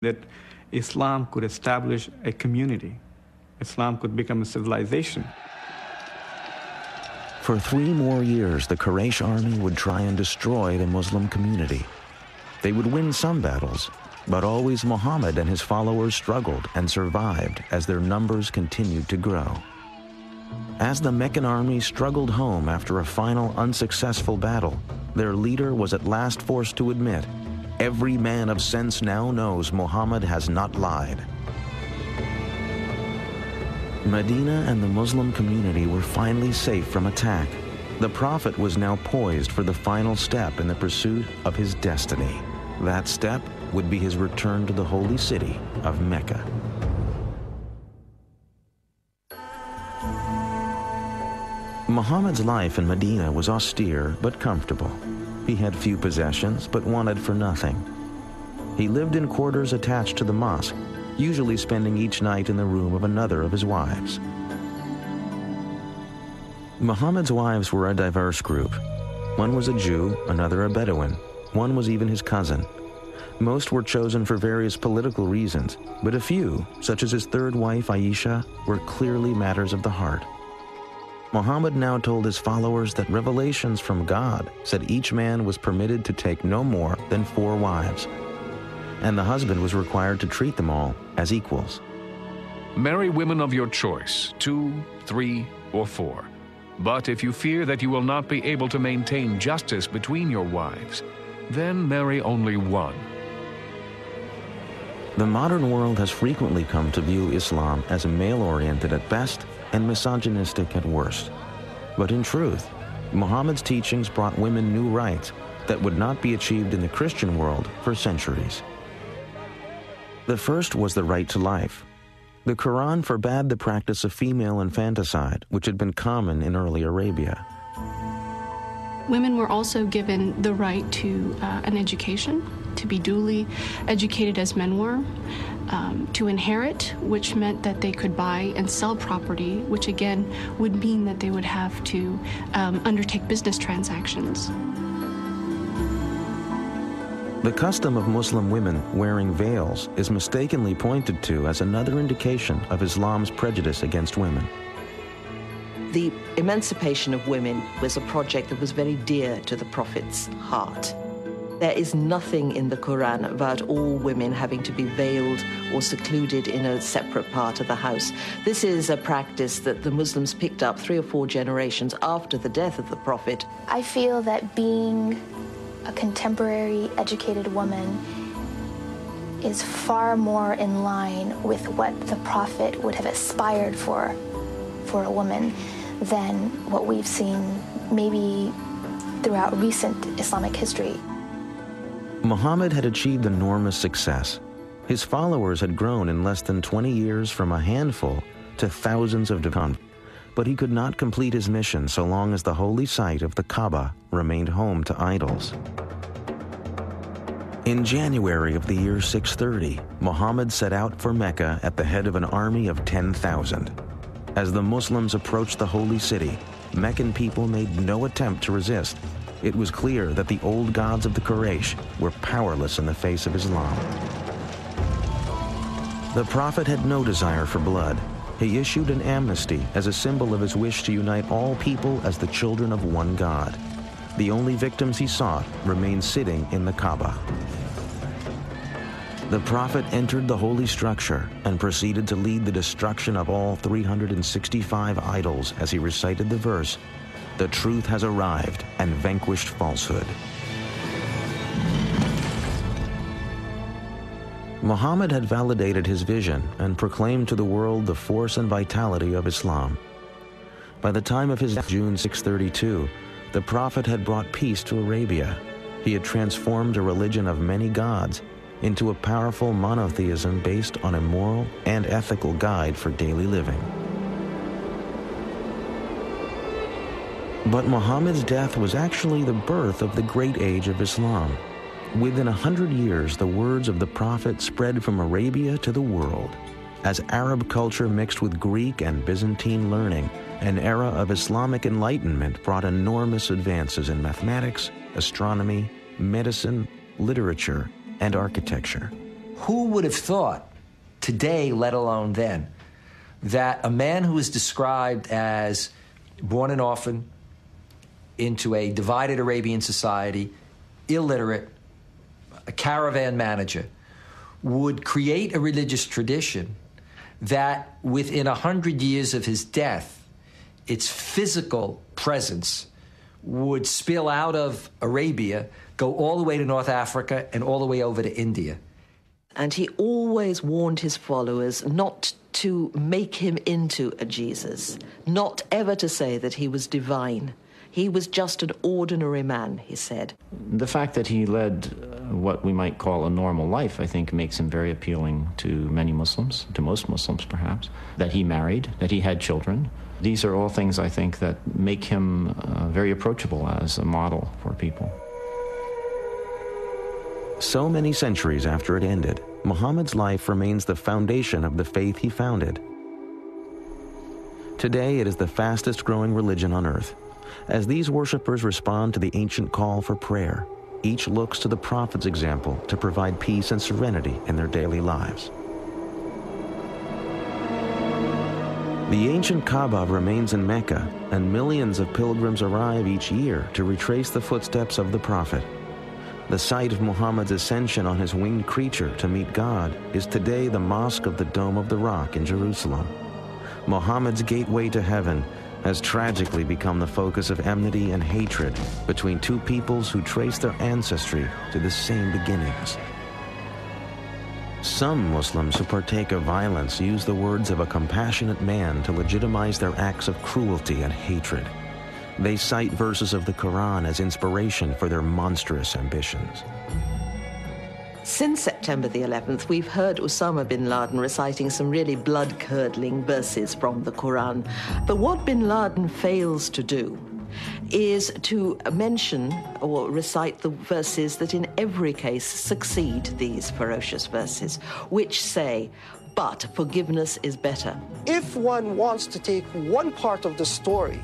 that Islam could establish a community. Islam could become a civilization. For 3 more years, the Quraysh army would try and destroy the Muslim community. They would win some battles, but always Muhammad and his followers struggled and survived as their numbers continued to grow. As the Meccan army struggled home after a final unsuccessful battle, their leader was at last forced to admit, "Every man of sense now knows Muhammad has not lied." Medina and the Muslim community were finally safe from attack. The Prophet was now poised for the final step in the pursuit of his destiny. That step would be his return to the holy city of Mecca. Muhammad's life in Medina was austere but comfortable. He had few possessions but wanted for nothing. He lived in quarters attached to the mosque, usually spending each night in the room of another of his wives. Muhammad's wives were a diverse group. One was a Jew, another a Bedouin. One was even his cousin. Most were chosen for various political reasons, but a few, such as his third wife Aisha, were clearly matters of the heart. Muhammad now told his followers that revelations from God said each man was permitted to take no more than 4 wives, and the husband was required to treat them all as equals. Marry women of your choice, 2, 3, or 4. But if you fear that you will not be able to maintain justice between your wives, then marry only 1. The modern world has frequently come to view Islam as male-oriented at best and misogynistic at worst. But in truth, Muhammad's teachings brought women new rights that would not be achieved in the Christian world for centuries. The first was the right to life. The Quran forbade the practice of female infanticide, which had been common in early Arabia. Women were also given the right to an education, to be duly educated as men were, to inherit, which meant that they could buy and sell property, which again would mean that they would have to undertake business transactions. The custom of Muslim women wearing veils is mistakenly pointed to as another indication of Islam's prejudice against women. The emancipation of women was a project that was very dear to the Prophet's heart. There is nothing in the Quran about all women having to be veiled or secluded in a separate part of the house. This is a practice that the Muslims picked up 3 or 4 generations after the death of the Prophet. I feel that being a contemporary educated woman is far more in line with what the Prophet would have aspired for a woman than what we've seen maybe throughout recent Islamic history. Muhammad had achieved enormous success. His followers had grown in less than 20 years from a handful to thousands of converts. But he could not complete his mission so long as the holy site of the Kaaba remained home to idols. In January of the year 630, Muhammad set out for Mecca at the head of an army of 10,000. As the Muslims approached the holy city, Meccan people made no attempt to resist. It was clear that the old gods of the Quraysh were powerless in the face of Islam. The Prophet had no desire for blood. He issued an amnesty as a symbol of his wish to unite all people as the children of one God. The only victims he sought remained sitting in the Kaaba. The Prophet entered the holy structure and proceeded to lead the destruction of all 365 idols as he recited the verse, "The truth has arrived and vanquished falsehood." Muhammad had validated his vision and proclaimed to the world the force and vitality of Islam. By the time of his death, June 632, the Prophet had brought peace to Arabia. He had transformed a religion of many gods into a powerful monotheism based on a moral and ethical guide for daily living. But Muhammad's death was actually the birth of the great age of Islam. Within 100 years, the words of the Prophet spread from Arabia to the world. As Arab culture mixed with Greek and Byzantine learning, an era of Islamic enlightenment brought enormous advances in mathematics, astronomy, medicine, literature, and architecture. Who would have thought today, let alone then, that a man who is described as born an orphan into a divided Arabian society, illiterate, a caravan manager, would create a religious tradition that within 100 years of his death, its physical presence would spill out of Arabia, go all the way to North Africa and all the way over to India. And he always warned his followers not to make him into a Jesus, not ever to say that he was divine. He was just an ordinary man, he said. The fact that he led what we might call a normal life, I think, makes him very appealing to many Muslims, to most Muslims perhaps. That he married, that he had children. These are all things, I think, that make him very approachable as a model for people. So many centuries after it ended, Muhammad's life remains the foundation of the faith he founded. Today, it is the fastest growing religion on earth. As these worshippers respond to the ancient call for prayer, each looks to the Prophet's example to provide peace and serenity in their daily lives. The ancient Kaaba remains in Mecca, and millions of pilgrims arrive each year to retrace the footsteps of the Prophet. The site of Muhammad's ascension on his winged creature to meet God is today the Mosque of the Dome of the Rock in Jerusalem. Muhammad's gateway to heaven has tragically become the focus of enmity and hatred between two peoples who trace their ancestry to the same beginnings. Some Muslims who partake of violence use the words of a compassionate man to legitimize their acts of cruelty and hatred. They cite verses of the Quran as inspiration for their monstrous ambitions. Since September the 11th, we've heard Osama bin Laden reciting some really blood-curdling verses from the Quran. But what bin Laden fails to do is to mention or recite the verses that in every case succeed these ferocious verses, which say, but forgiveness is better. If one wants to take one part of the story,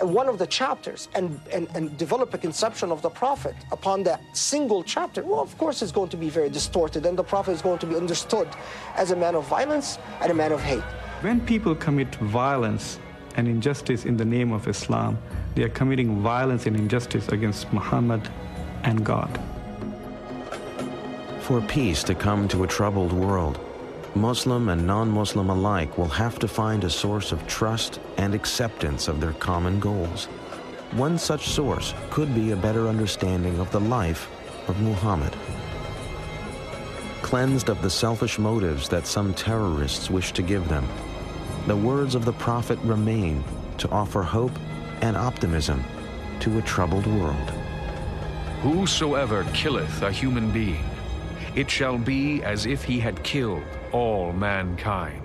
one of the chapters, and develop a conception of the Prophet upon that single chapter, well, of course it's going to be very distorted, and the Prophet is going to be understood as a man of violence and a man of hate. When people commit violence and injustice in the name of Islam, they are committing violence and injustice against Muhammad and God. For peace to come to a troubled world, Muslim and non-Muslim alike will have to find a source of trust and acceptance of their common goals. One such source could be a better understanding of the life of Muhammad. Cleansed of the selfish motives that some terrorists wish to give them, the words of the Prophet remain to offer hope and optimism to a troubled world. Whosoever killeth a human being, it shall be as if he had killed all mankind.